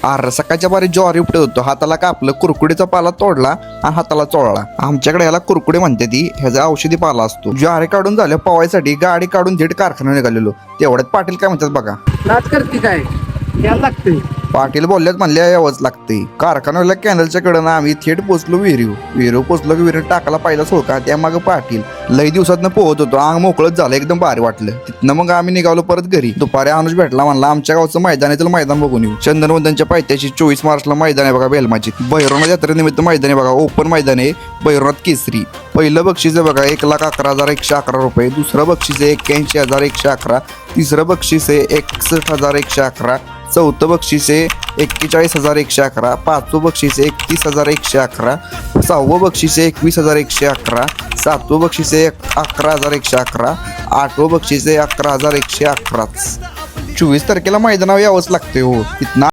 अरे सकाळच्या बारी ज्वारी उपटत होतो, हाताला कापलं, कुरकुडीचा पाला तोडला आणि हाताला चोळला. आमच्याकडे ह्याला कुरकुडे म्हणते ती, ह्याचा औषधी पाला असतो. ज्वारी काढून झालं पवायसाठी गाडी काढून थेट कारखान्यात निघालेलो. तेवढ्यात पाटील काय म्हणतात बघा. नाच करते काय यायला लागते. पाटील बोलल्यात म्हणले यावंच लागते. कारखान्याला कॅनलच्या कडनं आम्ही थेट पोचलो विहिरीव पोचलो की विहिरीत टाकाला पहिला सोडका, त्यामागं पाटील. लई दिवसातनं पोहत होतो, अंग मोकळत झालं, एकदम भारी वाटलं. तिथनं मग आम्ही निघालो परत घरी. दुपारी अनुज भेटला, म्हणला आमच्या गावचं मैदान आहे, तर मैदान बघून येऊ. चंदनवंदनच्या पायथ्याशी 24 मार्चला मैदान आहे बघा बेलमाची. भैरवनाथ यात्रेनिमित्त मैदान आहे बघा, ओपन मैदान आहे भैरवनाथ केसरी. पहिलं बक्षीस आहे बघा 1,11,111 रुपये. दुसरं बक्षीस आहे 81,111. तिसरं बक्षीस आहे 61,111. चौथं बक्षीस आहे 41,111. पाचवं बक्षीस आहे 31,111. सहावं बक्षीस आहे 21,111. सातवं बक्षीस आहे 11,111. आठवं बक्षीस आहे 11,111. 24 तारखेला मैदानावर यावंच लागते हो. तिथनं